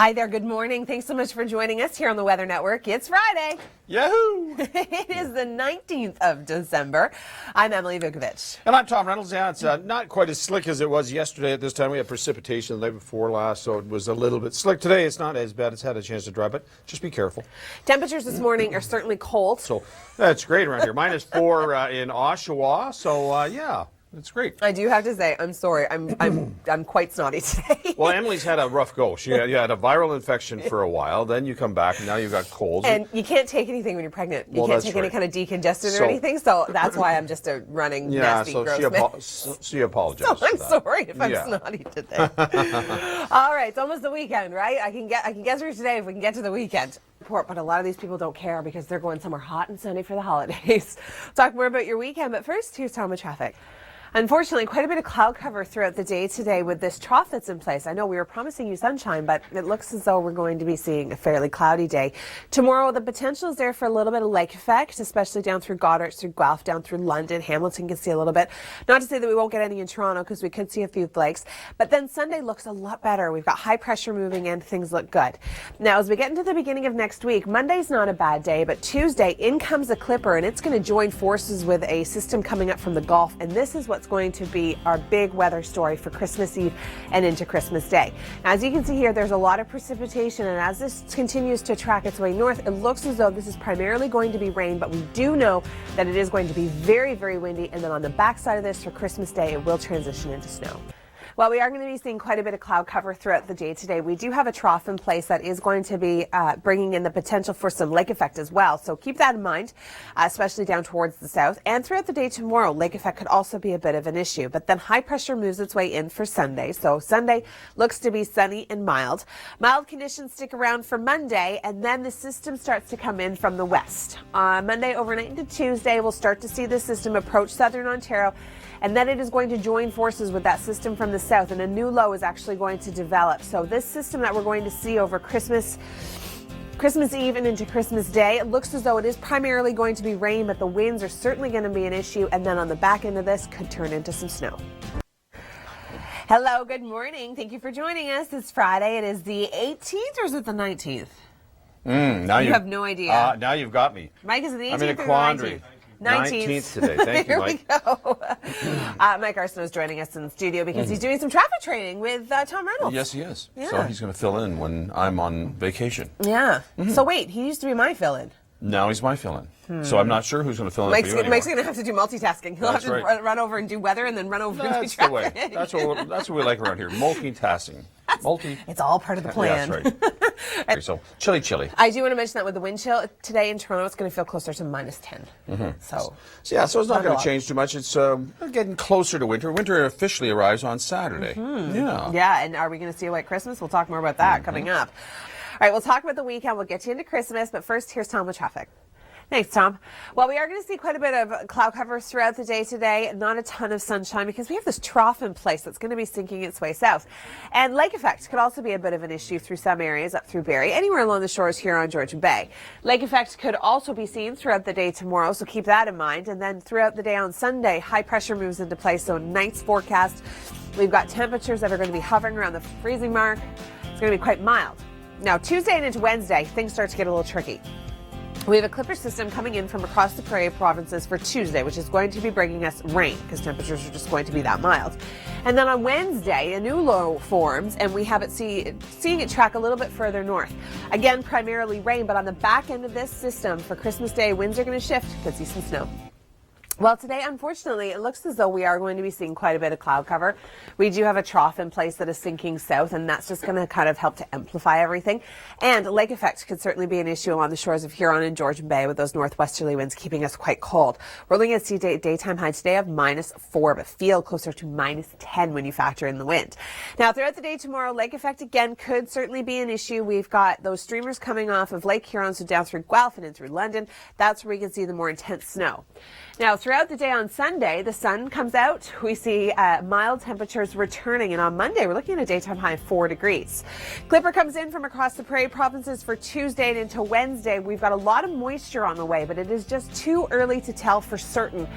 Hi there, good morning. Thanks so much for joining us here on the Weather Network. It's Friday. Yahoo! It is the 19th of December. I'm Emily Vukovic. And I'm Tom Reynolds. Yeah, it's not quite as slick as it was yesterday at this time. We had precipitation the day before last, so it was a little bit slick. Today it's not as bad. It's had a chance to dry, but just be careful. Temperatures this morning are certainly cold. So that's great around here. -4 in Oshawa, so yeah. It's great. I do have to say, I'm sorry. I'm quite snotty today. Well, Emily's had a rough go. She had a viral infection for a while. Then you come back, and now you've got colds. And you can't take anything when you're pregnant. You can't take any kind of decongestant or anything. So that's why I'm just a running nasty, gross she apologized. So I'm sorry if I'm snotty today. All right, it's almost the weekend, right? I can get through today if we can get to the weekend. But a lot of these people don't care because they're going somewhere hot and sunny for the holidays. Talk more about your weekend, but first, here's Tom with traffic. Unfortunately, quite a bit of cloud cover throughout the day today with this trough that's in place. I know we were promising you sunshine, but it looks as though we're going to be seeing a fairly cloudy day. Tomorrow, the potential is there for a little bit of lake effect, especially down through Goddard, through Guelph, down through London. Hamilton can see a little bit. Not to say that we won't get any in Toronto because we could see a few flakes. But then Sunday looks a lot better. We've got high pressure moving in. Things look good. Now, as we get into the beginning of next week, Monday's not a bad day, but Tuesday, in comes a clipper, and it's going to join forces with a system coming up from the Gulf. And this is what's going to be our big weather story for Christmas Eve and into Christmas Day. Now, as you can see here, there's a lot of precipitation, and as this continues to track its way north, it looks as though this is primarily going to be rain, but we do know that it is going to be very, very windy, and then on the backside of this for Christmas Day, it will transition into snow. Well, we are going to be seeing quite a bit of cloud cover throughout the day today. We do have a trough in place that is going to be bringing in the potential for some lake effect as well. So keep that in mind, especially down towards the south. And throughout the day tomorrow, lake effect could also be a bit of an issue. But then high pressure moves its way in for Sunday. So Sunday looks to be sunny and mild. Mild conditions stick around for Monday, and then the system starts to come in from the west. Monday overnight into Tuesday, we'll start to see the system approach southern Ontario. And then it is going to join forces with that system from the south, and a new low is actually going to develop. So this system that we're going to see over Christmas Eve and into Christmas Day, it looks as though it is primarily going to be rain, but the winds are certainly going to be an issue. And then on the back end of this could turn into some snow. Hello, good morning. Thank you for joining us. It's Friday. It is the 18th, or is it the 19th? Now you have no idea. Now you've got me. Mike, is it the 18th I'm in a or quandary. the 19th? 19th today. Thank you, Mike. Here we go. Mike Arsenault is joining us in the studio because he's doing some traffic training with Tom Reynolds. Yes, he is. Yeah. So he's going to fill in when I'm on vacation. Yeah. So wait, he used to be my fill-in. Now he's my fill-in. So I'm not sure who's going to fill in for you anymore. Mike's going to have to do multitasking. He'll have to run over and do weather and then run over and do That's traffic. the way. That's what we like around here. Multitasking. It's all part of the plan. Yeah, that's right. So chilly. I do want to mention that with the wind chill today in Toronto, it's going to feel closer to -10. So it's not going to change too much. It's getting closer to winter. Winter officially arrives on Saturday. Yeah, and are we going to see a white Christmas? We'll talk more about that coming up. All right, we'll talk about the weekend. We'll get you into Christmas, but first, here's Tom with traffic. Thanks, Tom. Well, we are going to see quite a bit of cloud cover throughout the day today. Not a ton of sunshine because we have this trough in place that's going to be sinking its way south. And lake effect could also be a bit of an issue through some areas up through Barrie, anywhere along the shores here on Georgian Bay. Lake effect could also be seen throughout the day tomorrow, so keep that in mind. And then throughout the day on Sunday, high pressure moves into place. So night's forecast, we've got temperatures that are going to be hovering around the freezing mark. It's going to be quite mild. Now, Tuesday and into Wednesday, things start to get a little tricky. We have a clipper system coming in from across the Prairie provinces for Tuesday, which is going to be bringing us rain because temperatures are just going to be that mild. And then on Wednesday, a new low forms, and we have it seeing it track a little bit further north. Again, primarily rain, but on the back end of this system for Christmas Day, winds are going to shift. Could see some snow. Well, today, unfortunately, it looks as though we are going to be seeing quite a bit of cloud cover. We do have a trough in place that is sinking south, and that's just going to kind of help to amplify everything. And lake effect could certainly be an issue along the shores of Huron and Georgian Bay with those northwesterly winds keeping us quite cold. We're looking at a daytime high today of -4, but feel closer to -10 when you factor in the wind. Now, throughout the day tomorrow, lake effect again could certainly be an issue. We've got those streamers coming off of Lake Huron, so down through Guelph and in through London. That's where we can see the more intense snow. Now, throughout the day on Sunday, the sun comes out. We see mild temperatures returning, and on Monday, we're looking at a daytime high of 4 degrees. Clipper comes in from across the Prairie provinces for Tuesday and into Wednesday. We've got a lot of moisture on the way, but it is just too early to tell for certain.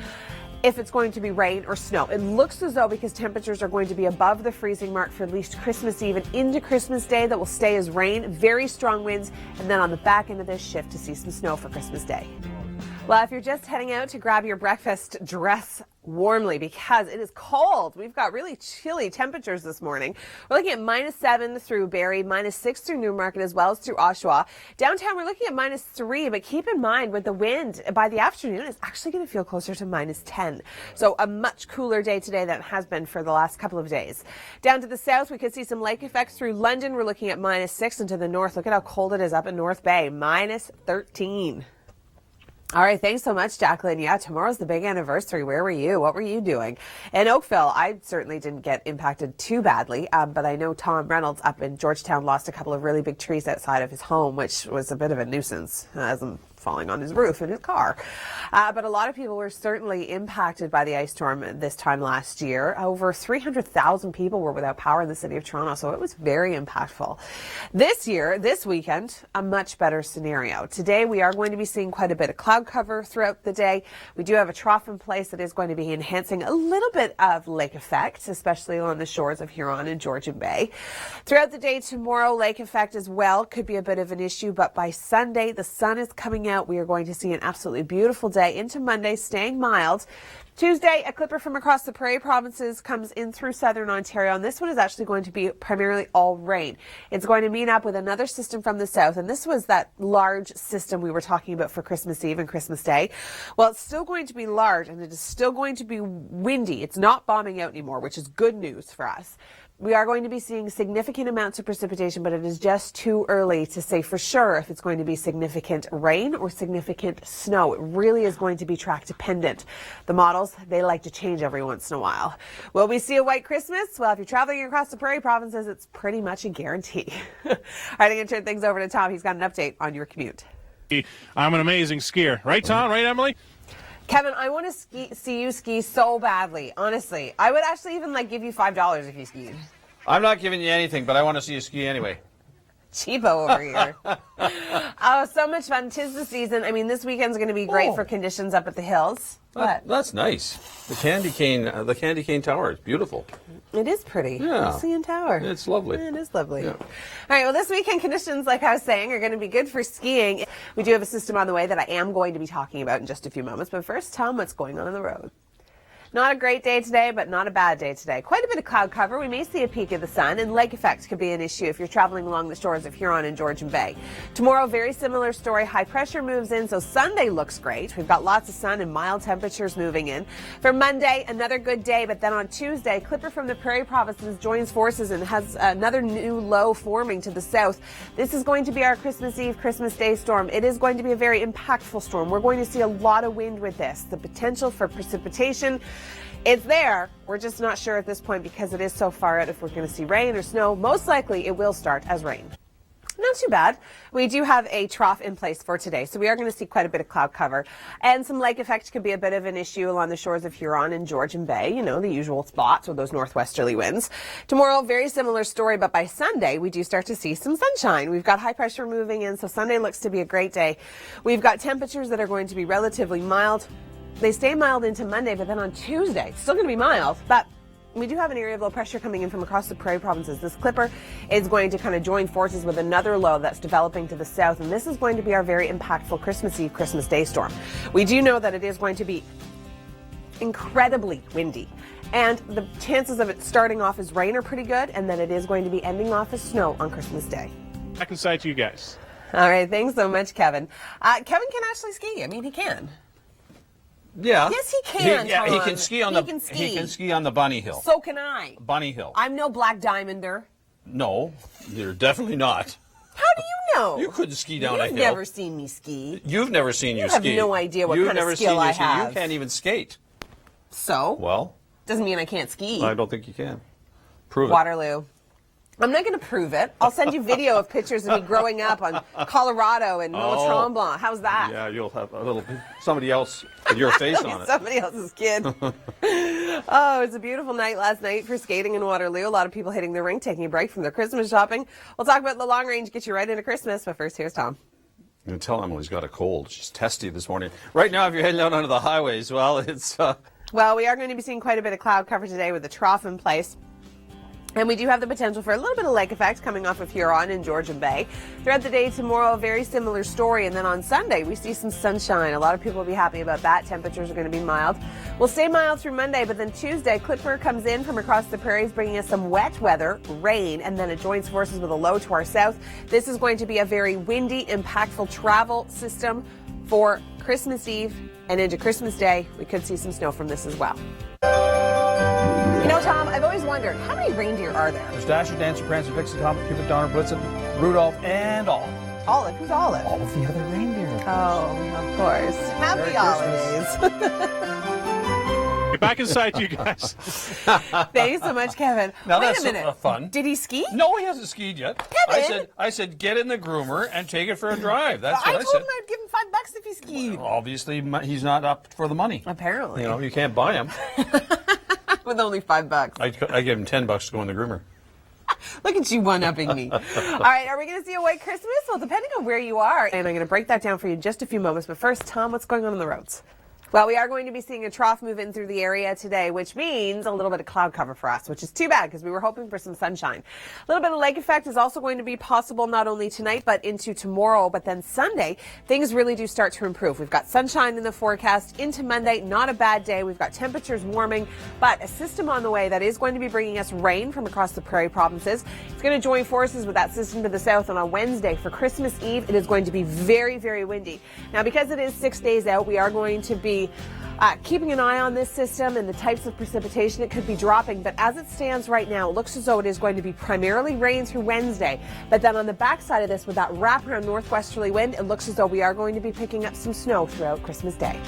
if it's going to be rain or snow. It looks as though, because temperatures are going to be above the freezing mark for at least Christmas Eve and into Christmas Day, that will stay as rain, very strong winds, and then on the back end of this, shift to see some snow for Christmas Day. Well, if you're just heading out to grab your breakfast, dress warmly because it is cold. We've got really chilly temperatures this morning. We're looking at -7 through Barrie, -6 through Newmarket, as well as through Oshawa. Downtown, we're looking at -3, but keep in mind with the wind, by the afternoon, it's actually going to feel closer to -10. So a much cooler day today than it has been for the last couple of days. Down to the south, we could see some lake effects through London. We're looking at -6, and to the north, look at how cold it is up in North Bay, -13. All right, thanks so much, Jacqueline. Yeah, tomorrow's the big anniversary. Where were you? What were you doing? In Oakville, I certainly didn't get impacted too badly, but I know Tom Reynolds up in Georgetown lost a couple of really big trees outside of his home, which was a bit of a nuisance, as I'm falling on his roof in his car. But a lot of people were certainly impacted by the ice storm this time last year. Over 300,000 people were without power in the city of Toronto, so it was very impactful. This year, this weekend, a much better scenario. Today, we are going to be seeing quite a bit of cloud cover throughout the day. We do have a trough in place that is going to be enhancing a little bit of lake effect, especially on the shores of Huron and Georgian Bay. Throughout the day tomorrow, lake effect as well could be a bit of an issue, but by Sunday, the sun is coming out. We are going to see an absolutely beautiful day into Monday, staying mild. Tuesday, a clipper from across the Prairie provinces comes in through southern Ontario, and this one is actually going to be primarily all rain. It's going to meet up with another system from the south, and this was that large system we were talking about for Christmas Eve and Christmas Day. Well, it's still going to be large, and it is still going to be windy. It's not bombing out anymore, which is good news for us. We are going to be seeing significant amounts of precipitation, but it is just too early to say for sure if it's going to be significant rain or significant snow. It really is going to be track dependent. The models, they like to change every once in a while. Will we see a white Christmas? Well, if you're traveling across the Prairie provinces, it's pretty much a guarantee. All right, I'm going to turn things over to Tom. He's got an update on your commute. I'm an amazing skier. Right, Tom? Right, Emily? Kevin, I want to see you ski so badly. Honestly, I would actually even give you $5 if you skied. I'm not giving you anything, but I want to see you ski anyway. Cheapo over here. Oh, so much fun. 'Tis the season. I mean, this weekend's going to be great for conditions up at the hills. That's nice. The candy cane tower is beautiful. It is pretty. Yeah. The CN Tower. It's lovely. It is lovely. Yeah. All right, well, this weekend conditions, like I was saying, are going to be good for skiing. We do have a system on the way that I am going to be talking about in just a few moments. But first, Tom, what's going on the road? Not a great day today, but not a bad day today. Quite a bit of cloud cover. We may see a peak of the sun, and lake effect could be an issue if you're traveling along the shores of Huron and Georgian Bay. Tomorrow, very similar story. High pressure moves in, so Sunday looks great. We've got lots of sun and mild temperatures moving in. For Monday, another good day, but then on Tuesday, clipper from the Prairie provinces joins forces and has another new low forming to the south. This is going to be our Christmas Eve, Christmas Day storm. It is going to be a very impactful storm. We're going to see a lot of wind with this. The potential for precipitation, it's there. We're just not sure at this point because it is so far out if we're going to see rain or snow. Most likely it will start as rain. Not too bad. We do have a trough in place for today, so we are going to see quite a bit of cloud cover. And some lake effect could be a bit of an issue along the shores of Huron and Georgian Bay, you know, the usual spots with those northwesterly winds. Tomorrow, very similar story, but by Sunday, we do start to see some sunshine. We've got high pressure moving in, so Sunday looks to be a great day. We've got temperatures that are going to be relatively mild. They stay mild into Monday, but then on Tuesday, it's still going to be mild, but we do have an area of low pressure coming in from across the Prairie provinces. This clipper is going to kind of join forces with another low that's developing to the south, and this is going to be our very impactful Christmas Eve, Christmas Day storm. We do know that it is going to be incredibly windy, and the chances of it starting off as rain are pretty good, and then it is going to be ending off as snow on Christmas Day. Back inside to you guys. All right, thanks so much, Kevin. Kevin can actually ski. I mean, he can. Yeah. Yes, he can. He can ski on He can ski on the Bunny Hill. So can I. Bunny Hill. I'm no Black Diamonder. No, you're definitely not. How do you know? You couldn't ski down a hill. You've never seen me ski. You've never seen you ski. You have no idea what kind of skill I have. You can't even skate. So? Well? Doesn't mean I can't ski. I don't think you can. Prove it. Waterloo. I'm not going to prove it. I'll send you video of pictures of me growing up on Colorado and Mont Tremblant. How's that? Yeah, you'll have a little somebody else with your face on it. Somebody else's kid. Oh, it's a beautiful night last night for skating in Waterloo. A lot of people hitting the rink, taking a break from their Christmas shopping. We'll talk about the long range, get you right into Christmas. But first, here's Tom. You can tell Emily's got a cold. She's testy this morning. Right now, if you're heading out onto the highways, well, it's Well, we are going to be seeing quite a bit of cloud cover today with the trough in place. And we do have the potential for a little bit of lake effect coming off of Huron and Georgian Bay. Throughout the day tomorrow, a very similar story. And then on Sunday, we see some sunshine. A lot of people will be happy about that. Temperatures are going to be mild. We'll stay mild through Monday, but then Tuesday, Clipper comes in from across the prairies, bringing us some wet weather, rain, and then it joins forces with a low to our south. This is going to be a very windy, impactful travel system for Christmas Eve and into Christmas Day. We could see some snow from this as well. You know, Tom, I've always wondered, how many reindeer are there? There's Dasher, Dancer, Prancer, Vixen, Comet, Cupid, Donner, Blitzen, Rudolph, and Olive. Olive? Who's Olive? All of the other reindeer. Oh, of course. Happy holidays. Get back inside, you guys. Thanks so much, Kevin. Now Wait that's a minute. fun. Did he ski? No, he hasn't skied yet. Kevin! I said, get in the groomer and take it for a drive. That's I what I told said. him I'd give him $5 if he skied. Obviously, he's not up for the money. Apparently. You know, you can't buy him. With only $5. I give him $10 to go in the groomer. Look at you one-upping me. All right, are we going to see a white Christmas? Well, depending on where you are. And I'm going to break that down for you in just a few moments. But first, Tom, what's going on the roads? Well, we are going to be seeing a trough move in through the area today, which means a little bit of cloud cover for us, which is too bad because we were hoping for some sunshine. A little bit of lake effect is also going to be possible not only tonight but into tomorrow. But then Sunday, things really do start to improve. We've got sunshine in the forecast into Monday. Not a bad day. We've got temperatures warming, but a system on the way that is going to be bringing us rain from across the prairie provinces. It's going to join forces with that system to the south. And on Wednesday for Christmas Eve, it is going to be very, very windy. Now, because it is 6 days out, we are going to be keeping an eye on this system and the types of precipitation it could be dropping. But as it stands right now, it looks as though it is going to be primarily rain through Wednesday. But then on the backside of this, with that wraparound northwesterly wind, it looks as though we are going to be picking up some snow throughout Christmas Day.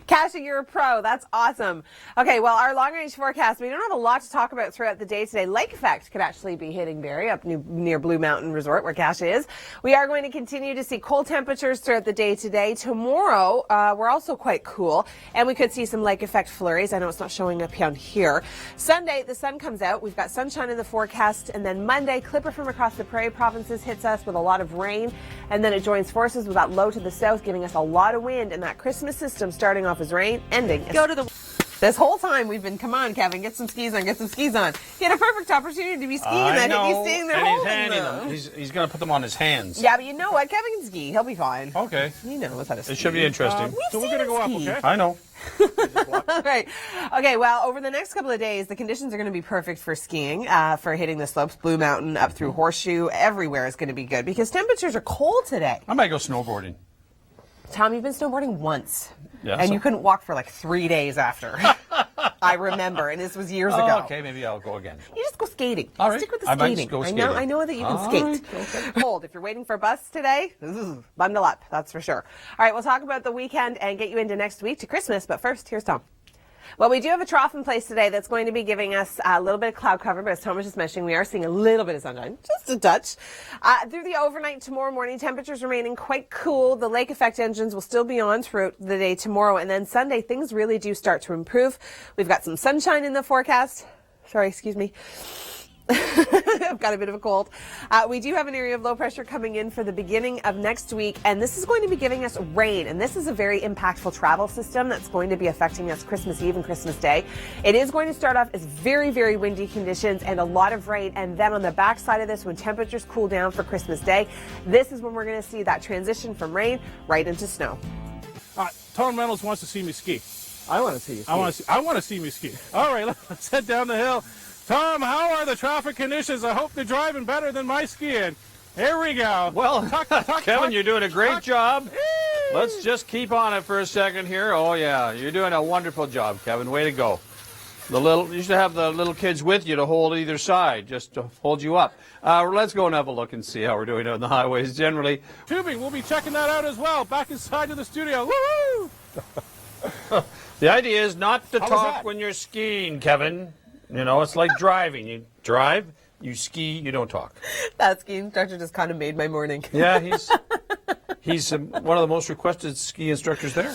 Kasha, you're a pro. That's awesome. Okay, well, our long-range forecast, we don't have a lot to talk about throughout the day today. Lake effect could actually be hitting Barrie up near Blue Mountain Resort, where Kasha is. We are going to continue to see cold temperatures throughout the day today. Tomorrow, we're also quite cool, and we could see some lake effect flurries. I know it's not showing up down here. Sunday, the sun comes out. We've got sunshine in the forecast, and then Monday, Clipper from across the prairie provinces hits us with a lot of rain, and then it joins forces with that low to the south, giving us a lot of wind, and that Christmas system starting off as rain, ending. Go to the... This whole time we've been, come on, Kevin, get some skis on, get some skis on. He had a perfect opportunity to be skiing that he's staying there holding them. He's going to put them on his hands. Yeah, but you know what? Kevin can ski. He'll be fine. Okay. He knows how to ski. It should be interesting. So we're going to go up, okay? I know. All right. Okay, well, over the next couple of days, the conditions are going to be perfect for skiing, for hitting the slopes. Blue Mountain, up through Horseshoe, everywhere is going to be good because temperatures are cold today. I might go snowboarding. Tom, you've been snowboarding once. Yeah, and so- you couldn't walk for like 3 days after. I remember, and this was years ago. Okay, maybe I'll go again. You just go skating. All right. Stick with the I might skating. go I skating. know that you can All skate. right, okay. Cold. If you're waiting for a bus today, bundle up. That's for sure. All right, we'll talk about the weekend and get you into next week to Christmas. But first, here's Tom. Well, we do have a trough in place today that's going to be giving us a little bit of cloud cover, but as Tom was just mentioning, we are seeing a little bit of sunshine, just a touch. Through the overnight tomorrow morning, temperatures remaining quite cool. The lake effect engines will still be on throughout the day tomorrow, and then Sunday, things really do start to improve. We've got some sunshine in the forecast. Sorry, excuse me. I've got a bit of a cold. We do have an area of low pressure coming in for the beginning of next week, and this is going to be giving us rain, and this is a very impactful travel system that's going to be affecting us Christmas Eve and Christmas Day. It is going to start off as very, very windy conditions and a lot of rain, and then on the backside of this, when temperatures cool down for Christmas Day, this is when we're going to see that transition from rain right into snow. Tom Reynolds wants to see me ski. I want to see you ski. I want to see me ski. All right, let's head down the hill. Tom, how are the traffic conditions? I hope they're driving better than my skiing. Here we go. Well, Kevin, you're doing a great job. Let's just keep on it for a second here. Oh, yeah, you're doing a wonderful job, Kevin. Way to go. You should have the little kids with you to hold either side, just to hold you up. Let's go and have a look and see how we're doing on the highways generally. Tubing, we'll be checking that out as well. Back inside of the studio. Woo-hoo! The idea is not to was talk that? when you're skiing, Kevin. You know, it's like driving. You drive, you ski, you don't talk. That ski instructor just kind of made my morning. Yeah, he's one of the most requested ski instructors there.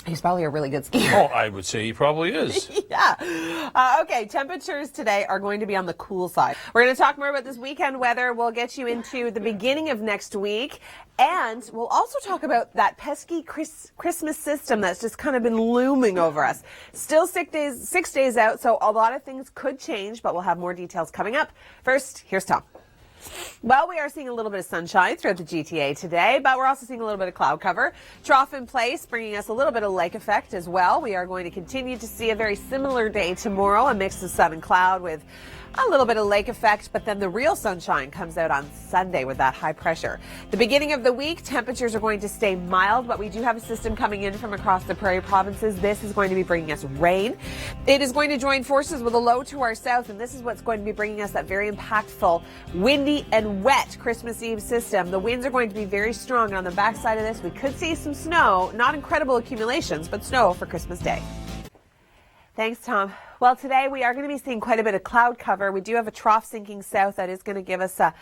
He's probably a really good skier. Oh, I would say he probably is. Yeah. Yeah. Okay, temperatures today are going to be on the cool side. We're going to talk more about this weekend weather. We'll get you into the beginning of next week. And we'll also talk about that pesky Christmas system that's just kind of been looming over us. Still 6 days out, so a lot of things could change, but we'll have more details coming up. First, here's Tom. Well, we are seeing a little bit of sunshine throughout the GTA today, but we're also seeing a little bit of cloud cover. Trough in place, bringing us a little bit of lake effect as well. We are going to continue to see a very similar day tomorrow, a mix of sun and cloud with a little bit of lake effect, but then the real sunshine comes out on Sunday with that high pressure. The beginning of the week, temperatures are going to stay mild, but we do have a system coming in from across the prairie provinces. This is going to be bringing us rain. It is going to join forces with a low to our south, and this is what's going to be bringing us that very impactful, windy and wet Christmas Eve system. The winds are going to be very strong, and on the backside of this, we could see some snow, not incredible accumulations, but snow for Christmas Day. Thanks, Tom. Well, today we are going to be seeing quite a bit of cloud cover. We do have a trough sinking south that is going to give us a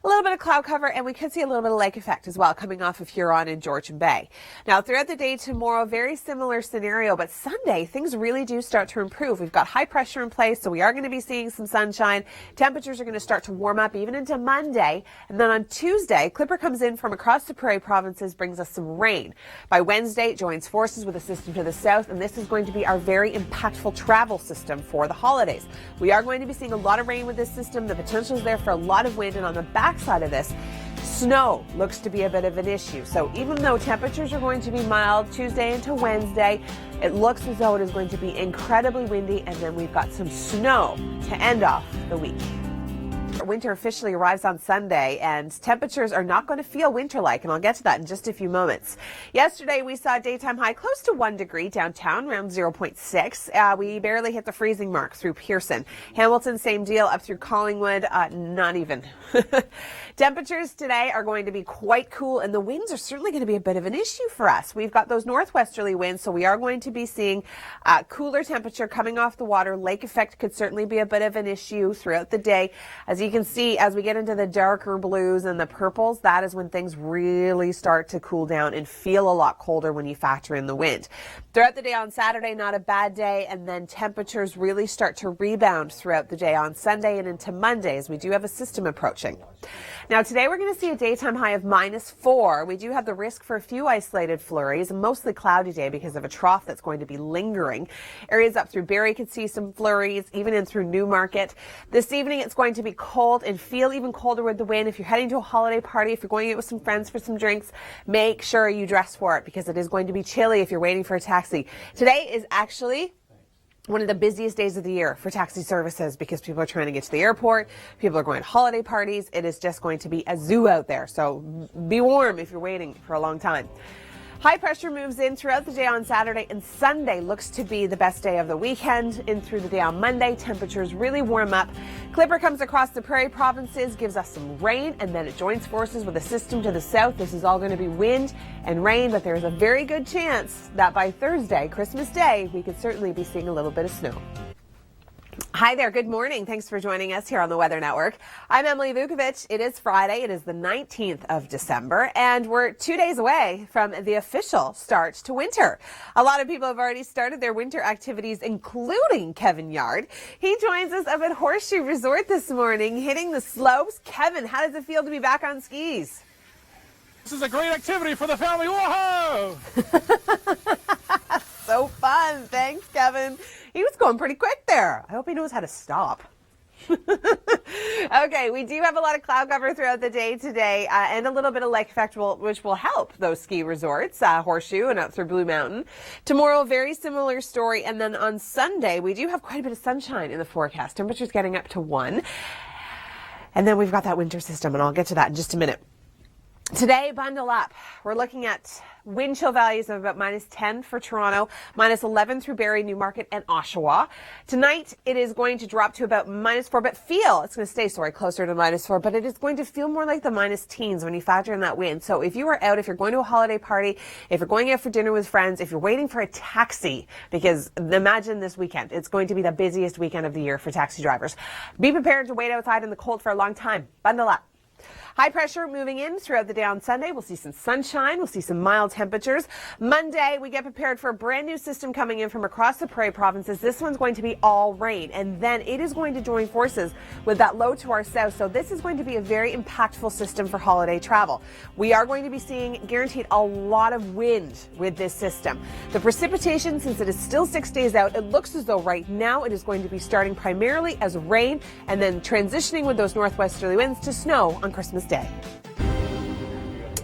little bit of cloud cover, and we could see a little bit of lake effect as well coming off of Huron and Georgian Bay. Now, throughout the day tomorrow, very similar scenario, but Sunday, things really do start to improve. We've got high pressure in place, so we are going to be seeing some sunshine. Temperatures are going to start to warm up even into Monday, and then on Tuesday, Clipper comes in from across the prairie provinces, brings us some rain. By Wednesday, it joins forces with a system to the south, and this is going to be our very impactful travel system for the holidays. We are going to be seeing a lot of rain with this system. The potential is there for a lot of wind, and on the backside of this, snow looks to be a bit of an issue. So even though temperatures are going to be mild Tuesday into Wednesday, it looks as though it is going to be incredibly windy, and then we've got some snow to end off the week. Winter officially arrives on Sunday, and temperatures are not going to feel winter-like, and I'll get to that in just a few moments. Yesterday, we saw a daytime high close to 1 degree downtown, around 0.6. We barely hit the freezing mark through Pearson. Hamilton, same deal, up through Collingwood, not even. Temperatures today are going to be quite cool, and the winds are certainly going to be a bit of an issue for us. We've got those northwesterly winds, so we are going to be seeing cooler temperature coming off the water. Lake effect could certainly be a bit of an issue throughout the day. As you can see, as we get into the darker blues and the purples, that is when things really start to cool down and feel a lot colder when you factor in the wind. Throughout the day on Saturday, not a bad day, and then temperatures really start to rebound throughout the day on Sunday and into Monday as we do have a system approaching. Now today we're going to see a daytime high of -4. We do have the risk for a few isolated flurries, a mostly cloudy day because of a trough that's going to be lingering. Areas up through Barrie could see some flurries, even in through Newmarket. This evening it's going to be cold and feel even colder with the wind. If you're heading to a holiday party, if you're going out with some friends for some drinks, make sure you dress for it because it is going to be chilly if you're waiting for a taxi. Today is actually one of the busiest days of the year for taxi services because people are trying to get to the airport, people are going to holiday parties. It is just going to be a zoo out there, so be warm if you're waiting for a long time. High pressure moves in throughout the day on Saturday, and Sunday looks to be the best day of the weekend. In through the day on Monday, temperatures really warm up. Clipper comes across the prairie provinces, gives us some rain, and then it joins forces with a system to the south. This is all going to be wind and rain, but there's a very good chance that by Thursday, Christmas Day, we could certainly be seeing a little bit of snow. Hi there. Good morning. Thanks for joining us here on the Weather Network. I'm Emily Vukovic. It is Friday. It is the 19th of December, and we're 2 days away from the official start to winter. A lot of people have already started their winter activities, including Kevin Yard. He joins us up at Horseshoe Resort this morning, hitting the slopes. Kevin, how does it feel to be back on skis? This is a great activity for the family. Whoa! So fun. Thanks, Kevin. He was going pretty quick there. I hope he knows how to stop. Okay, we do have a lot of cloud cover throughout the day today and a little bit of lake effect which will help those ski resorts, Horseshoe and up through Blue Mountain. Tomorrow, very similar story. And then on Sunday, we do have quite a bit of sunshine in the forecast. Temperatures getting up to 1. And then we've got that winter system, and I'll get to that in just a minute. Today, bundle up. We're looking at wind chill values of about -10 for Toronto, -11 through Barrie, Newmarket, and Oshawa. Tonight, it is going to drop to about -4, but it's going to stay, closer to -4, but it is going to feel more like the -teens when you factor in that wind. So if you are out, if you're going to a holiday party, if you're going out for dinner with friends, if you're waiting for a taxi, because imagine this weekend, it's going to be the busiest weekend of the year for taxi drivers. Be prepared to wait outside in the cold for a long time. Bundle up. High pressure moving in throughout the day on Sunday. We'll see some sunshine. We'll see some mild temperatures. Monday, we get prepared for a brand new system coming in from across the Prairie provinces. This one's going to be all rain, and then it is going to join forces with that low to our south. So this is going to be a very impactful system for holiday travel. We are going to be seeing guaranteed a lot of wind with this system. The precipitation, since it is still 6 days out, it looks as though right now it is going to be starting primarily as rain and then transitioning with those northwesterly winds to snow on Christmas Day.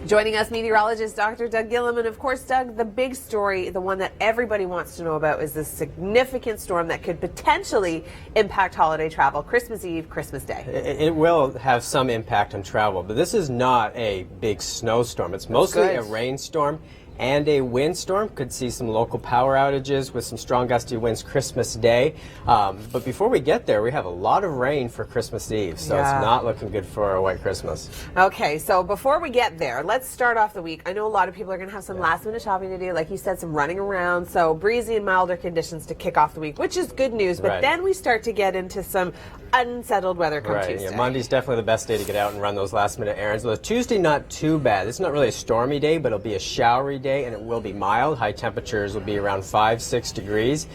Joining us, meteorologist Dr. Doug Gilliam. And of course, Doug, the big story, the one that everybody wants to know about, is this significant storm that could potentially impact holiday travel, Christmas Eve, Christmas Day. It will have some impact on travel, but this is not a big snowstorm. It's mostly a rainstorm and a windstorm. Could see some local power outages with some strong gusty winds Christmas Day. But before we get there, we have a lot of rain for Christmas Eve, so it's not looking good for a white Christmas. Okay, so before we get there, let's start off the week. I know a lot of people are going to have some last minute shopping to do, like you said, some running around, so breezy and milder conditions to kick off the week, which is good news, but then we start to get into some unsettled weather come Tuesday. Yeah, Monday's definitely the best day to get out and run those last minute errands. Well, Tuesday, not too bad. It's not really a stormy day, but it'll be a showery day, and it will be mild. High temperatures will be around 5-6 degrees.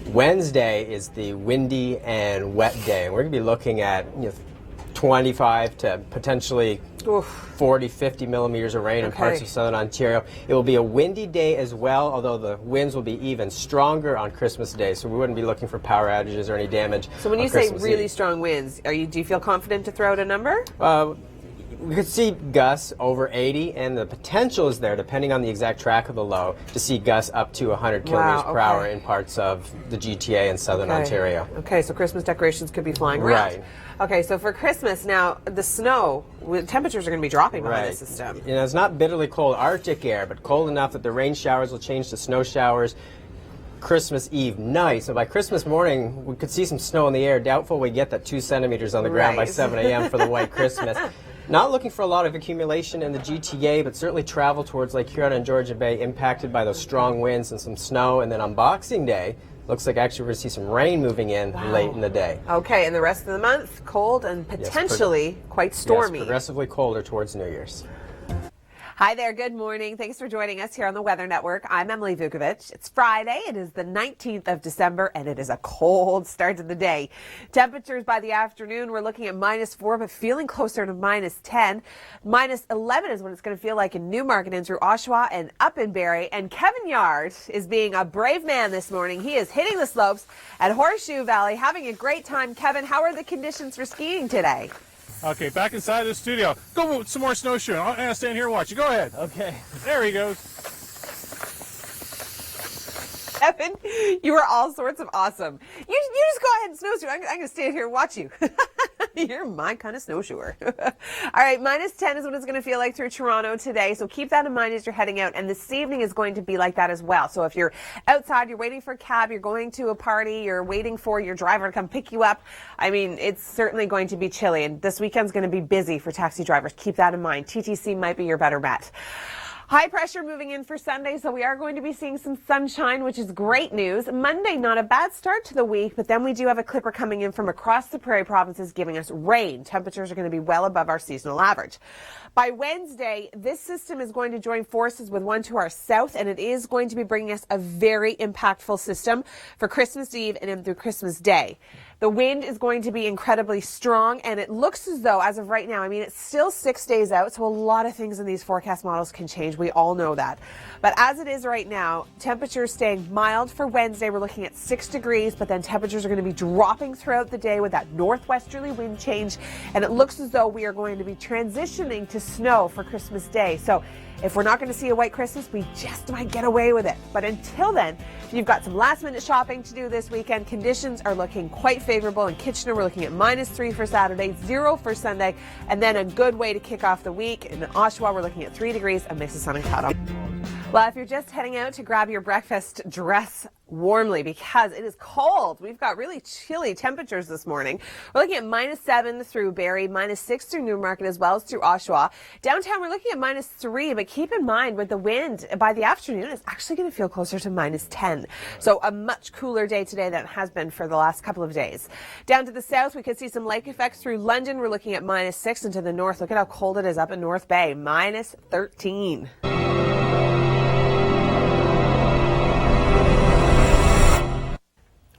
Wednesday is the windy and wet day, and we're going to be looking at 25 to potentially 40-50 millimeters of rain in parts of southern Ontario. It will be a windy day as well, although the winds will be even stronger on Christmas Day, so we wouldn't be looking for power outages or any damage. So when you say really strong winds, do you feel confident to throw out a number? We could see gusts over 80, and the potential is there, depending on the exact track of the low, to see gusts up to 100 kilometers per hour in parts of the GTA and southern Ontario. Okay, so Christmas decorations could be flying around. Right. Okay, so for Christmas now, the snow, temperatures are going to be dropping behind the system. You know, it's not bitterly cold Arctic air, but cold enough that the rain showers will change to snow showers Christmas Eve night. So by Christmas morning, we could see some snow in the air. Doubtful we get that 2 centimeters on the ground by 7 a.m. for the white Christmas. Not looking for a lot of accumulation in the GTA, but certainly travel towards Lake Huron and Georgian Bay impacted by those strong winds and some snow. And then on Boxing Day, looks like actually we're going to see some rain moving in late in the day. Okay, and the rest of the month, cold and potentially quite stormy. Yes, progressively colder towards New Year's. Hi there, good morning. Thanks for joining us here on the Weather Network. I'm Emily Vukovic. It's Friday, it is the 19th of December, and it is a cold start to the day. Temperatures by the afternoon, we're looking at -4, but feeling closer to -10. -11 is what it's going to feel like in Newmarket and through Oshawa and up in Barrie. And Kevin Yard is being a brave man this morning. He is hitting the slopes at Horseshoe Valley, having a great time. Kevin, how are the conditions for skiing today? Okay, back inside the studio. Go with some more snowshoeing. I'm going to stand here and watch you. Go ahead. Okay. There he goes. Kevin, you are all sorts of awesome. You just go ahead and snowshoe. I'm going to stand here and watch you. You're my kind of snowshoer. All right, -10 is what it's going to feel like through Toronto today. So keep that in mind as you're heading out. And this evening is going to be like that as well. So if you're outside, you're waiting for a cab, you're going to a party, you're waiting for your driver to come pick you up. I mean, it's certainly going to be chilly. And this weekend's going to be busy for taxi drivers. Keep that in mind. TTC might be your better bet. High pressure moving in for Sunday, so we are going to be seeing some sunshine, which is great news. Monday, not a bad start to the week, but then we do have a clipper coming in from across the Prairie provinces giving us rain. Temperatures are going to be well above our seasonal average. By Wednesday, this system is going to join forces with one to our south, and it is going to be bringing us a very impactful system for Christmas Eve and in through Christmas Day. The wind is going to be incredibly strong, and it looks as though, as of right now, I mean, it's still 6 days out, so a lot of things in these forecast models can change. We all know that. But as it is right now, temperatures staying mild for Wednesday. We're looking at 6 degrees, but then temperatures are going to be dropping throughout the day with that northwesterly wind change, and it looks as though we are going to be transitioning to snow for Christmas Day. So if we're not going to see a white Christmas, we just might get away with it. But until then, you've got some last minute shopping to do this weekend. Conditions are looking quite favorable. In Kitchener, we're looking at -3 for Saturday, 0 for Sunday, and then a good way to kick off the week. In Oshawa, we're looking at 3 degrees, a mix of sun and cloud. Well, if you're just heading out to grab your breakfast, dress warmly because it is cold. We've got really chilly temperatures this morning. We're looking at -7 through Barrie, -6 through Newmarket, as well as through Oshawa. Downtown, we're looking at -3, but keep in mind with the wind, by the afternoon, it's actually going to feel closer to -10. So a much cooler day today than it has been for the last couple of days. Down to the south, we could see some lake effects through London. We're looking at -6, and to the north, look at how cold it is up in North Bay, -13.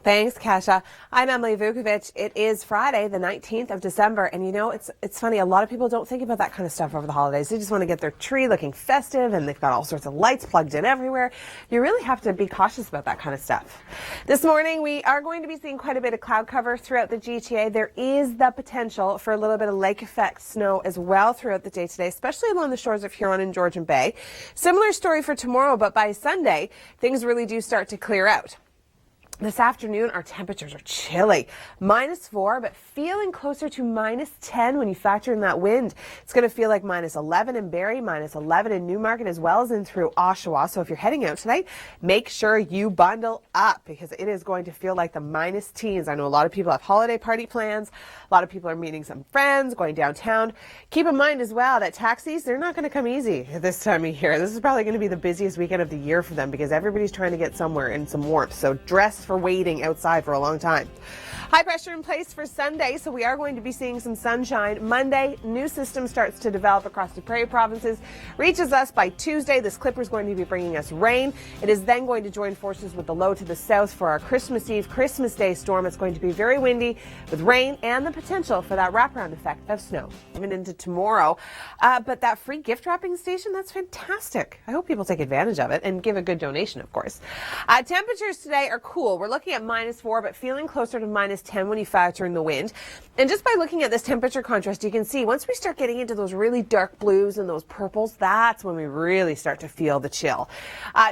Thanks, Kasha. I'm Emily Vukovic. It is Friday, the 19th of December, and you know, it's funny, a lot of people don't think about that kind of stuff over the holidays. They just want to get their tree looking festive, and they've got all sorts of lights plugged in everywhere. You really have to be cautious about that kind of stuff. This morning, we are going to be seeing quite a bit of cloud cover throughout the GTA. There is the potential for a little bit of lake effect snow as well throughout the day today, especially along the shores of Huron and Georgian Bay. Similar story for tomorrow, but by Sunday, things really do start to clear out. This afternoon, our temperatures are chilly. -4, but feeling closer to -10 when you factor in that wind. It's going to feel like -11 in Barrie, -11 in Newmarket, as well as in through Oshawa. So if you're heading out tonight, make sure you bundle up because it is going to feel like the -teens. I know a lot of people have holiday party plans. A lot of people are meeting some friends, going downtown. Keep in mind as well that taxis, they're not going to come easy this time of year. This is probably going to be the busiest weekend of the year for them because everybody's trying to get somewhere in some warmth. So dress for waiting outside for a long time. High pressure in place for Sunday, so we are going to be seeing some sunshine. Monday, new system starts to develop across the Prairie provinces, reaches us by Tuesday. This clipper is going to be bringing us rain. It is then going to join forces with the low to the south for our Christmas Eve, Christmas Day storm. It's going to be very windy with rain and the potential for that wraparound effect of snow even into tomorrow. But that free gift wrapping station, that's fantastic. I hope people take advantage of it and give a good donation, of course. Temperatures today are cool. We're looking at -4, but feeling closer to -10 when you factor in the wind. And just by looking at this temperature contrast, you can see once we start getting into those really dark blues and those purples, that's when we really start to feel the chill.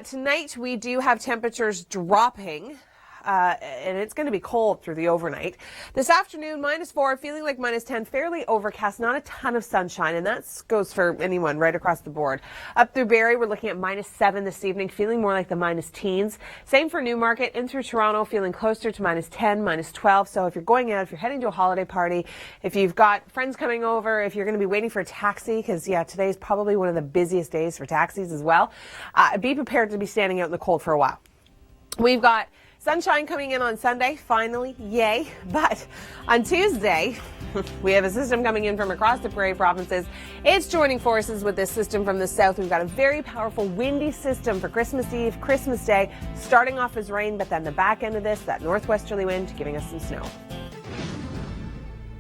Tonight, we do have temperatures dropping. And it's going to be cold through the overnight. This afternoon, -4, feeling like -10, fairly overcast, not a ton of sunshine, and that goes for anyone right across the board. Up through Barrie, we're looking at -7 this evening, feeling more like the -teens. Same for Newmarket, in through Toronto, feeling closer to -10, -12. So if you're going out, if you're heading to a holiday party, if you've got friends coming over, if you're going to be waiting for a taxi, because yeah, today's probably one of the busiest days for taxis as well, be prepared to be standing out in the cold for a while. We've got sunshine coming in on Sunday, finally, yay. But on Tuesday, we have a system coming in from across the Prairie provinces. It's joining forces with this system from the south. We've got a very powerful windy system for Christmas Eve, Christmas Day, starting off as rain, but then the back end of this, that northwesterly wind, giving us some snow.